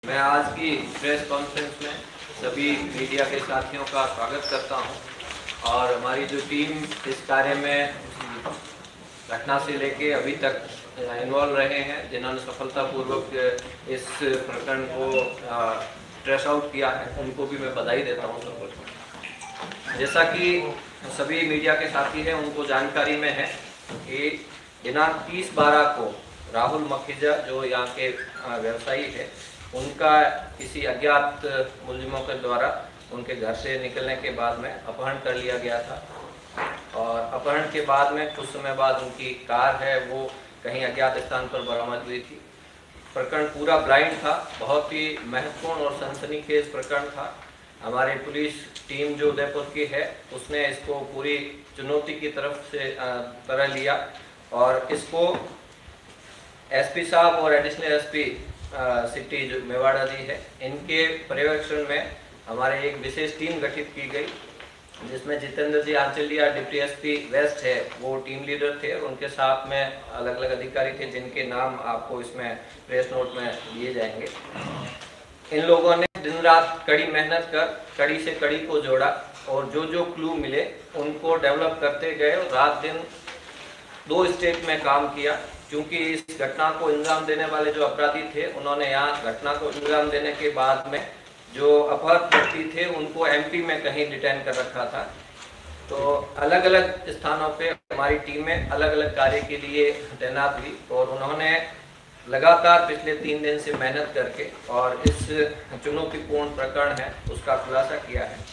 मैं आज की प्रेस कॉन्फ्रेंस में सभी मीडिया के साथियों का स्वागत करता हूं और हमारी जो टीम इस कार्य में घटना से लेके अभी तक इन्वॉल्व रहे हैं, जिन्होंने सफलतापूर्वक इस प्रकरण को ट्रेस आउट किया है, उनको भी मैं बधाई देता हूं सबको। जैसा कि सभी मीडिया के साथी हैं उनको जानकारी में है कि दिनांक 30/12 को राहुल मखीजा जो यहाँ के व्यवसायी है, उनका किसी अज्ञात मुलजिमों के द्वारा उनके घर से निकलने के बाद में अपहरण कर लिया गया था और अपहरण के बाद में कुछ समय बाद उनकी कार है वो कहीं अज्ञात स्थान पर बरामद हुई थी। प्रकरण पूरा ब्लाइंड था, बहुत ही महत्वपूर्ण और सनसनीखेज प्रकरण था। हमारी पुलिस टीम जो उदयपुर की है उसने इसको पूरी चुनौती की तरह लिया और इसको एसपी साहब और एडिशनल एसपी सिटी जो मेवाड़ा जी है, इनके पर्यवेक्षण में हमारे एक विशेष टीम गठित की गई, जिसमें जितेंद्र जी आंचलिया डिप्टी एसपी वेस्ट है वो टीम लीडर थे और उनके साथ में अलग अलग अधिकारी थे जिनके नाम आपको इसमें प्रेस नोट में दिए जाएंगे। इन लोगों ने दिन रात कड़ी मेहनत कर कड़ी से कड़ी को जोड़ा और जो जो क्लू मिले उनको डेवलप करते गए और रात दिन 2 स्टेट में काम किया। क्योंकि इस घटना को अंजाम देने वाले जो अपराधी थे, उन्होंने यहाँ घटना को अंजाम देने के बाद में जो अपहृत व्यक्ति थे उनको एमपी में कहीं डिटेन कर रखा था। तो अलग अलग स्थानों पे हमारी टीमें अलग अलग कार्य के लिए तैनात हुई और उन्होंने लगातार पिछले 3 दिन से मेहनत करके और इस चुनौतीपूर्ण प्रकरण है उसका खुलासा किया है।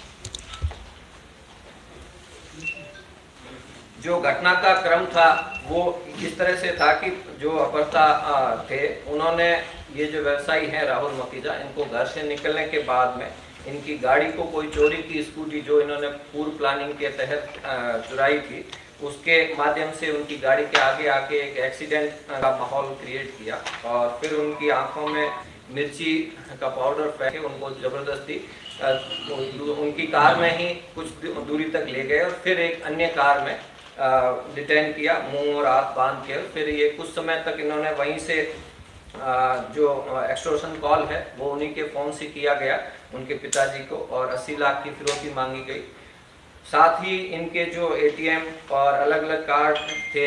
जो घटना का क्रम था वो इस तरह से था कि जो अपहर्ता थे, उन्होंने ये जो व्यवसायी हैं राहुल मखीजा, इनको घर से निकलने के बाद में इनकी गाड़ी को कोई चोरी की स्कूटी जो इन्होंने पूर्व प्लानिंग के तहत चुराई थी, उसके माध्यम से उनकी गाड़ी के आगे आके एक एक्सीडेंट का माहौल क्रिएट किया और फिर उनकी आंखों में मिर्ची का पाउडर फेंके उनको जबरदस्ती उनकी कार में ही कुछ दूरी तक ले गए और फिर एक अन्य कार में डिटेन किया, मुंह और हाथ बांध के। फिर ये कुछ समय तक इन्होंने वहीं से जो एक्सटॉर्शन कॉल है वो उन्हीं के फ़ोन से किया गया उनके पिताजी को और 80 लाख की फिरौती मांगी गई। साथ ही इनके जो एटीएम और अलग अलग कार्ड थे,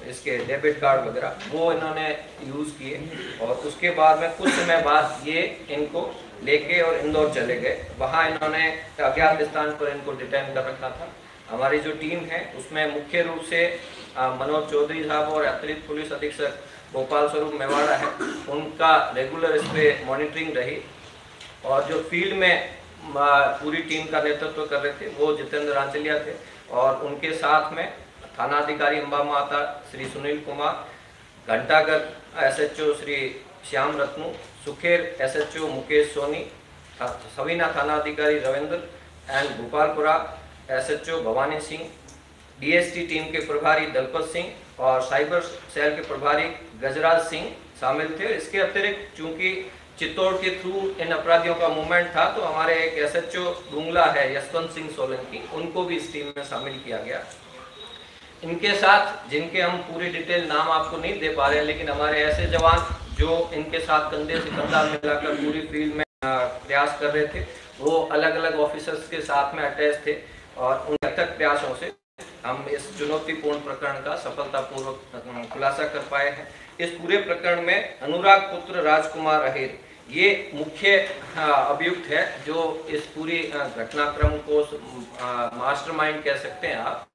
इसके डेबिट कार्ड वगैरह, वो इन्होंने यूज़ किए और उसके बाद में कुछ समय बाद ये इनको लेके और इंदौर चले गए। वहाँ इन्होंने अज्ञात स्थान पर इनको डिटेन कर रखा था। हमारी जो टीम है उसमें मुख्य रूप से मनोज चौधरी साहब और अतिरिक्त पुलिस अधीक्षक गोपाल स्वरूप मेवाड़ा है, उनका रेगुलर इस पर मॉनिटरिंग रही और जो फील्ड में पूरी टीम का नेतृत्व कर रहे थे वो जितेंद्र आंचलिया थे और उनके साथ में थानाधिकारी अंबा माता श्री सुनील कुमार, घंटाघर एसएचओ श्री श्याम रत्नू, सुखेर एसएचओ मुकेश सोनी, सवीना थानाधिकारी Ravindra and Gopalpura SHO Bhavani Singh, DST team के प्रभारी दलपत सिंह और साइबर सेल के प्रभारी गजराज सिंह शामिल थे। इसके अतिरिक्त चूंकि चित्तौड़ के थ्रू इन अपराधियों का मूवमेंट था तो हमारे एक एसएचओ डूंगला है यशवंत सिंह सोलंकी, उनको भी इस टीम में शामिल किया गया। इनके साथ जिनके हम पूरी डिटेल नाम आपको नहीं दे पा रहे हैं, लेकिन हमारे ऐसे जवान जो इनके साथ कंधे से कंधा मिलाकर पूरी फील्ड में प्रयास कर रहे थे, वो अलग अलग ऑफिसर्स के साथ में अटैच थे और उन अथक प्रयासों से हम इस चुनौतीपूर्ण प्रकरण का सफलतापूर्वक खुलासा कर पाए हैं। इस पूरे प्रकरण में अनुराग पुत्र राजकुमार अहिर ये मुख्य अभियुक्त है जो इस पूरी घटनाक्रम को मास्टरमाइंड कह सकते हैं आप।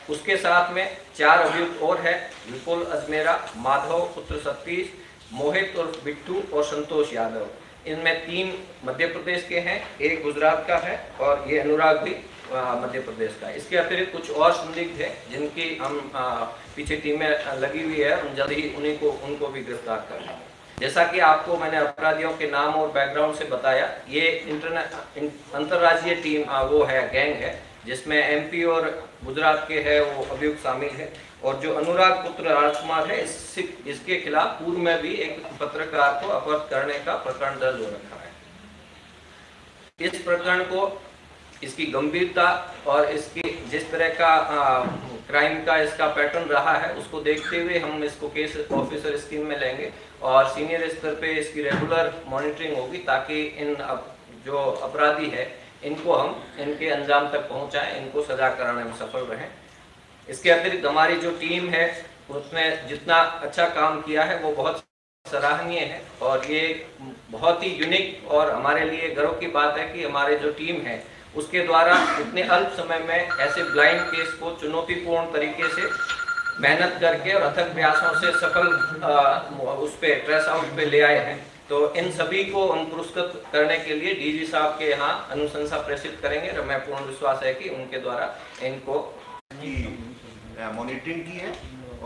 उसके साथ में 4 अभियुक्त और है, विपुल अजमेरा, माधव पुत्र सतीश, मोहित और बिट्टू और संतोष यादव। इनमें 3 मध्य प्रदेश के हैं, 1 गुजरात का है और ये अनुराग भी मध्य प्रदेश का। इसके अतिरिक्त कुछ और संदिग्ध है जिनकी हम पीछे टीमें लगी हुई है, हम जल्द ही उनको भी गिरफ्तार कर लेंगे। जैसा कि आपको मैंने अपराधियों के नाम और बैकग्राउंड से बताया, ये अंतर्राज्यीय टीम वो है, गैंग है, जिसमें एमपी और गुजरात के है वो अभियुक्त शामिल है और जो अनुराग पुत्र राजकुमार है इसके खिलाफ पूर्व में भी एक पत्रकार को अपहृत करने का प्रकरण दर्ज हो रखा है। इस प्रकरण को इसकी गंभीरता और इसकी जिस तरह का क्राइम का इसका पैटर्न रहा है उसको देखते हुए हम इसको केस ऑफिसर स्कीम में लेंगे और सीनियर स्तर पे इसकी रेगुलर मॉनिटरिंग होगी, ताकि इन जो अपराधी है इनको हम इनके अंजाम तक पहुंचाएं, इनको सजा कराने में सफल रहें। इसके अतिरिक्त हमारी जो टीम है उसने जितना अच्छा काम किया है वो बहुत सराहनीय है, और ये बहुत ही यूनिक और हमारे लिए गर्व की बात है कि हमारे जो टीम है उसके द्वारा इतने अल्प समय में ऐसे ब्लाइंड केस को चुनौतीपूर्ण तरीके से मेहनत करके और अथक प्रयासों से सफल उस पे ट्रेस आउट पे ले आए हैं। तो इन सभी को हम पुरस्कृत करने के लिए डीजी साहब के यहाँ अनुशंसा प्रेषित करेंगे, और मैं पूर्ण विश्वास है कि उनके द्वारा इनको मॉनिटरिंग की है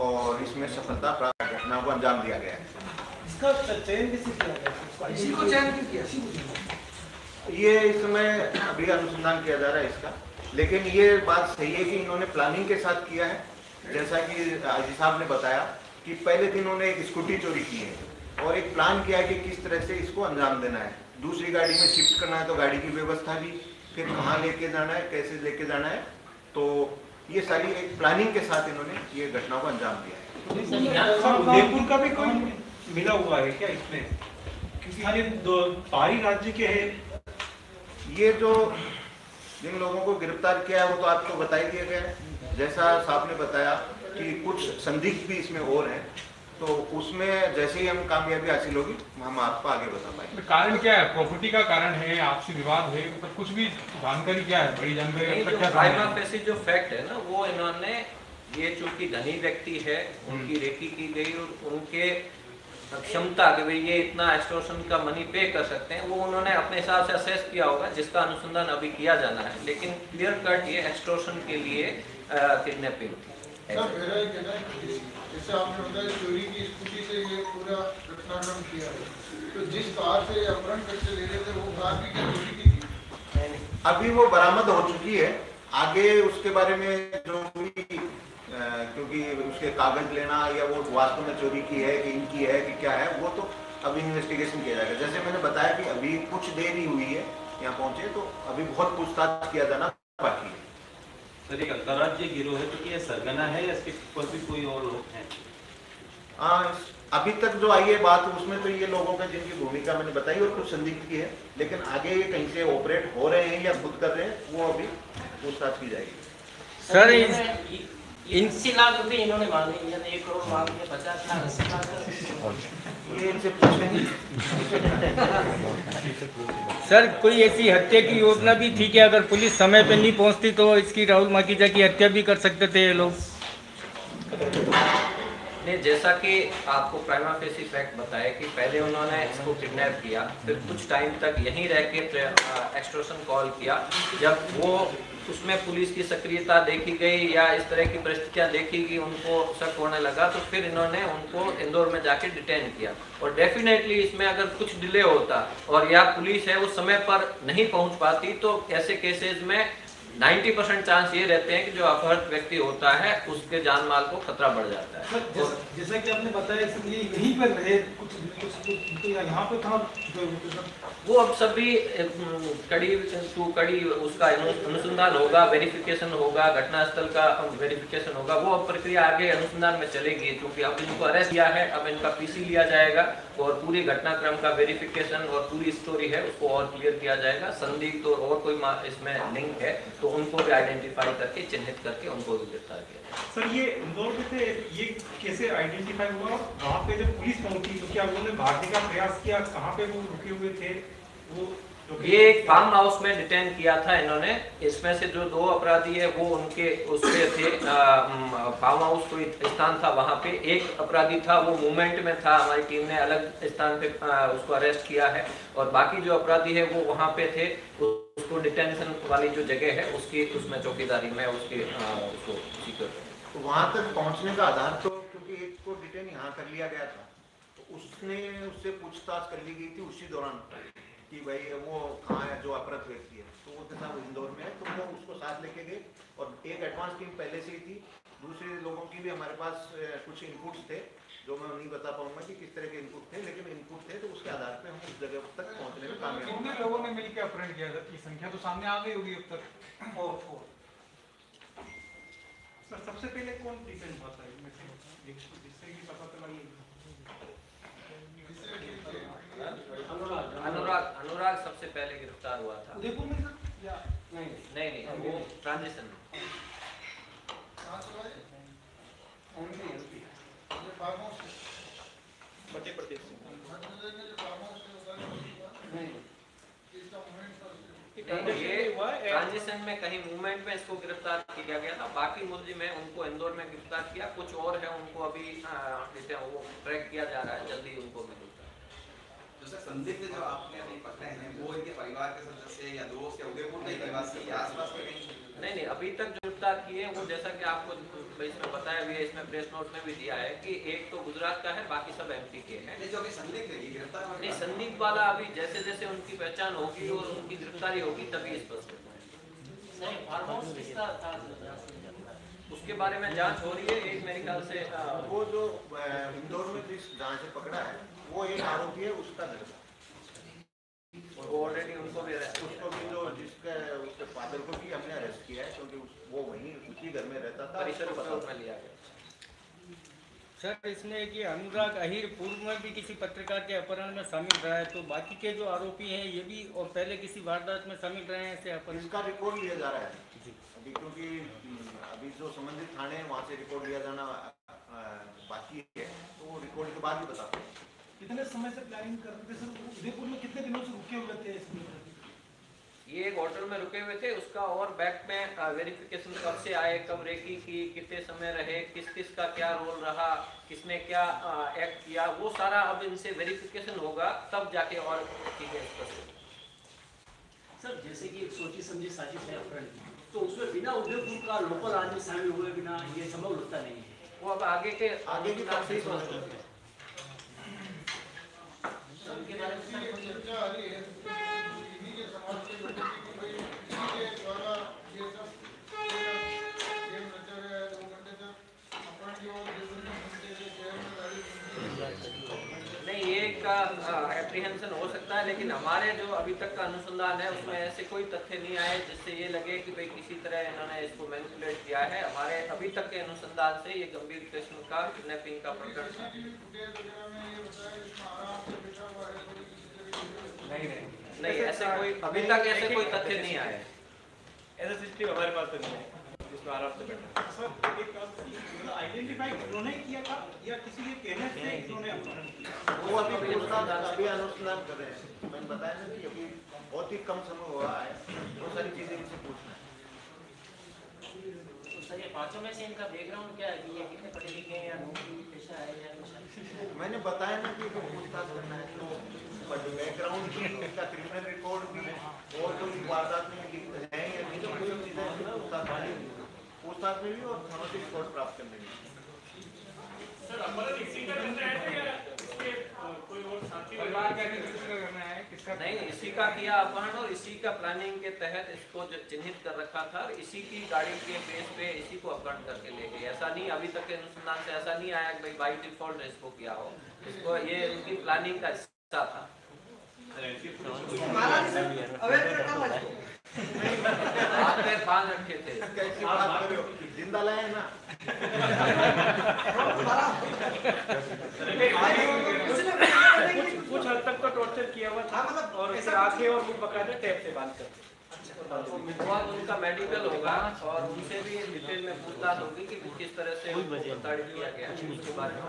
और इसमें सफलता प्राप्त घटना को अंजाम दिया गया है। इसका चयन किसी किया गया? इसी को चयन किया? ये इस समय अभी अनुसंधान किया जा रहा है इसका, लेकिन ये बात सही है कि इन्होंने प्लानिंग के साथ किया है। जैसा कि आजी साहब ने बताया कि पहले दिन उन्होंने एक स्कूटी चोरी की है और एक प्लान किया है कि किस तरह से इसको अंजाम देना है। दूसरी गाड़ी में शिफ्ट करना है तो गाड़ी की व्यवस्था भी, फिर कहाँ लेके जाना है, कैसे लेके जाना है, तो ये सारी एक प्लानिंग के साथ इन्होंने ये घटना को अंजाम दिया है। उदयपुर का भी कोई मिला हुआ है क्या इसमें? क्योंकि ये बाहरी राज्य के हैं। ये जो जिन लोगों को गिरफ्तार किया है वो तो आपको बता ही दिया गया है। जैसा साहब ने बताया कि कुछ संदिग्ध भी इसमें और हैं, तो उसमें जैसे ही हम कामयाबी हासिल होगी हम आपको आगे बता पाएंगे। कारण क्या है? प्रॉपर्टी का कारण है, आपसी विवाद है, मतलब कुछ भी जानकारी क्या है? बड़ी जानकारी जो फैक्ट है ना, वो इन्होंने ये चूंकि धनी व्यक्ति है उनकी रेकी की गई और उनके क्षमता कि भाई ये इतना एक्सटॉर्शन का मनी पे कर सकते हैं, वो उन्होंने अपने हिसाब से असेस किया होगा, जिसका अनुसंधान अभी किया जाना है। लेकिन क्लियर कट ये एक्सटॉर्शन के लिए किडनैपिंग थी। जैसे आपने बताया चोरी की स्कूटी से ये पूरा घटनाक्रम किया है, तो जिस कार से अपहरण करके ले रहे थे वो कार भी क्या चोरी की थी? अभी वो बरामद हो चुकी है। आगे उसके बारे में जो भी क्योंकि उसके कागज लेना या वो वास्तव में चोरी की है कि इनकी है कि क्या है, वो तो अभी इन्वेस्टिगेशन किया जाएगा। जैसे मैंने बताया कि अभी कुछ देर ही हुई है यहाँ पहुंचे, तो अभी बहुत पूछताछ किया जाना बाकी है। सर, एक अंतर्राज्यीय गिरोह है, तो ये सरगना है या इसके ऊपर भी कोई और लोग हैं? अभी तक जो आई है बात उसमें तो ये लोगों का जिनकी भूमिका मैंने बताई और कुछ संदिग्ध की है, लेकिन आगे ये कहीं से ऑपरेट हो रहे हैं या खुद कर रहे हैं वो अभी पूछताछ की जाएगी। सर 80 लाख रुपए इन्होंने मांगे, 1 करोड़ मांगे, 50 लाख 80 लाख ये इनसे पूछेंगे। सर कोई ऐसी हत्या की योजना भी थी कि अगर पुलिस समय पे नहीं पहुंचती तो इसकी राहुल माखीजा की हत्या भी कर सकते थे ये लोग? ने जैसा कि आपको प्राइमा फेसी फैक्ट बताया कि पहले उन्होंने इसको किडनैप किया, फिर कुछ टाइम तक यहीं रह के एक्सटॉर्शन कॉल किया। जब वो उसमें पुलिस की सक्रियता देखी गई या इस तरह की परिस्थितियां देखी कि उनको शक होने लगा, तो फिर इन्होंने उनको इंदौर में जाके डिटेन किया। और डेफिनेटली इसमें अगर कुछ डिले होता और या पुलिस है उस समय पर नहीं पहुंच पाती, तो ऐसे केसेस में 90% चांस ये रहते हैं कि जो अपहृत व्यक्ति होता है उसके जान माल को खतरा बढ़ जाता है। जैसा कि आपने बताया इसलिए यहीं पर रहे कुछ तो यहाँ पे था वो अब सभी कड़ी उसका अनुसंधान होगा, वेरिफिकेशन होगा, घटनास्थल का वेरिफिकेशन होगा, वो अब प्रक्रिया आगे अनुसंधान में चलेगी। क्योंकि अब इनको अरेस्ट किया है, अब इनका पीसी लिया जाएगा और पूरी घटनाक्रम का वेरिफिकेशन और पूरी स्टोरी है उसको और क्लियर किया जाएगा। संदिग्ध और कोई इसमें लिंक है तो उनको भी आइडेंटिफाई करके चिन्हित करके उनको भी गिरफ्तार किया। सर ये इंदौर में थे, ये कैसे आइडेंटिफाई हुआ? वहाँ पे जब पुलिस पहुंची तो क्या उन्होंने भागने का प्रयास किया? कहाँ पे वो रुके हुए थे? वो ये एक फार्म हाउस में डिटेन किया था इन्होंने। इसमें से जो 2 अपराधी है वो उनके उसपे थे, फार्म हाउस कोई स्थान था वहाँ पे। एक अपराधी था वो मूवमेंट में था, हमारी टीम ने अलग स्थान पे उसको अरेस्ट किया है, और बाकी जो अपराधी है वो वहाँ पे थे। उसको डिटेंशन वाली जो जगह है उसकी उसमें चौकीदारी में उसकी उसको तो वहाँ तक पहुँचने का आधार तो क्योंकि एक को डिटेन यहाँ कर लिया गया था, तो उससे पूछताछ कर ली गई थी उसी दौरान कि भाई वो कहाँ है जो अपहृत व्यक्ति है, तो वो था इंदौर में है, तो वो उसको साथ लेके गए। और एक एडवांस टीम पहले से ही थी, दूसरे लोगों की भी हमारे पास कुछ इनपुट्स थे जो मैं नहीं बता पाऊंगा कि किस तरह के इनपुट थे, लेकिन इनपुट थे तो उसके आधार पे हम उस जगह तक पहुंचने में कामयाब। कितने लोगों ने मिलकर अपहरण किया था? की संख्या तो सामने आ गई होगी अब तक। सर सबसे पहले कौन डिटेन हुआ था इनमें से, जिससे भी पता चला? ये अनुराग सबसे पहले गिरफ्तार हुआ था। उदयपुर में सर या नहीं, वो ट्रांजिशन में। कहाँ से लाए? ये फार्म हाउस से मध्य प्रदेश से। मध्य प्रदेश में जो फार्म हाउस से उतारे नहीं, इसका मूवमेंट था ये ट्रांजिशन में कहीं मूवमेंट में इसको गिरफ्तार किया गया था। बाकी मुलजिम है उनको इंदौर में गिरफ्तार किया, कुछ और है उनको अभी वो ट्रैक किया जा रहा है, जल्दी उनको मिलेगा। तो सर संदिग्ध जो आपने अभी पकड़े हैं वो इनके परिवार के सदस्य या दोस्त या उदयपुर के निवासी या आसपास के कहीं? नहीं, अभी तक जो गिरफ्तार किए वो जैसा कि आपको इसमें बताया भी है, इसमें प्रेस नोट में भी दिया है कि एक तो गुजरात का है, बाकी सब एमपी के हैं। जो अभी संदिग्ध है गिरफ्तार नहीं, संदिग्ध वाला अभी जैसे जैसे उनकी पहचान होगी और उनकी गिरफ्तारी होगी तभी स्पष्ट होगा। फार्म हाउस किसका था? उसके बारे में जांच हो रही है। एक मेरे ख्याल से वो जो इंदौर में जिस जहाँ से पकड़ा है वो एक आरोपी है, उसका घर है। और वो ऑलरेडी उनको भी अरेस्ट उसको भी जो जिसके उसके फादर को भी हमने अरेस्ट किया है, क्योंकि वो वहीं उसी घर में रहता था। परिसर उपयोग में लिया गया। सर इसमें कि अनुराग अहीर पूर्व में भी किसी पत्रकार के अपहरण में शामिल रहा है, तो बाकी के जो आरोपी हैं ये भी और पहले किसी वारदात में शामिल रहे हैं ऐसे अपहरण? इसका रिकॉर्ड लिया जा रहा है अभी, क्योंकि अभी जो संबंधित थाने हैं वहाँ से रिकॉर्ड लिया जाना बाकी है, तो वो रिकॉर्ड के बाद ही बताते हैं। कितने समय से प्लानिंग करते थे सर? उदयपुर में कितने दिनों से रुके हुए थे इसमें? ये एक होटल में रुके हुए थे, उसका और बैक में वेरिफिकेशन कब से आए, कब रेकी की, कितने समय रहे, किस किस का क्या रोल रहा, किसने क्या एक्ट किया, वो सारा अब इनसे वेरिफिकेशन होगा तब जाके और चीजें स्पष्ट। सर जैसे कि एक सोची समझी साजिश है अपहरण की, तो उसमें बिना उदयपुर का लोकल आदमी शामिल हुए बिना ये संभव होता नहीं है। वो अब आगे की तफसील उनके बारे में चर्चा आ रही है इन्हीं के समाज के लोगों की कि भाई इसी के द्वारा ये सब गेम रचा गया है। 2 घंटे तक अपहरण के बाद शहर में गाड़ी नहीं, ये का एप्रीहेंशन हो सकता है, लेकिन हमारे जो अभी तक का अनुसंधान है उसमें ऐसे कोई तथ्य नहीं आए जिससे ये लगे कि भाई किसी तरह इन्होंने इसको मैनिपुलेट किया है। हमारे अभी तक के अनुसंधान से ये गंभीर किस्म का किडनैपिंग का प्रकरण था। नहीं, ऐसे कोई अभी तक ऐसे कोई तथ्य नहीं आए। ऐसा सिस्टम हमारे पास तो नहीं है जिसमें आराम से बैठा। सर एक आइडेंटिफाई उन्होंने किया था या किसी के कहने से उन्होंने अपहरण किया? वो अभी अनुसंधान कर रहे हैं। मैंने बताया ना कि अभी बहुत ही कम समय हुआ है, बहुत सारी चीजें इनसे पूछना है। तो सर ये पांचों में से इनका बैकग्राउंड क्या है कि ये कितने पढ़े लिखे हैं या नौकरी पेशा है या कुछ? मैंने बताया ना कि पूछताछ करना है, तो बैकग्राउंड भी, उसका क्रिमिनल रिकॉर्ड भी और जो वारदात में लिंक है या नहीं, तो कोई चीजें पूछताछ में भी और थानों से रिकॉर्ड प्राप्त करने में। सर अपहरण इसी का करना है या इसके कोई और साथी परिवार का करना है किसका? नहीं, इसी का किया अपहरण और इसी का प्लानिंग के तहत इसको जो चिन्हित कर रखा था और इसी की गाड़ी के बेस पे इसी को अपहरण करके ले गए। ऐसा नहीं, अभी तक के अनुसंधान से ऐसा नहीं आया कि भाई बाई डिफॉल्ट इसको किया हो, इसको ये इनकी प्लानिंग का हिस्सा था। हाथ में बांध रखे थे। कैसी बात कर रहे हो? जिंदा लाए ना। कुछ हद तक तो टॉर्चर किया हुआ था, और ऐसे आंखें और मुंह पकड़ा के टेप से बांध कर। बहुत उनका मेडिकल होगा और उनसे भी डिटेल में पूछताछ होगी कि किस तरह से प्रताड़ित किया गया उसके बारे में।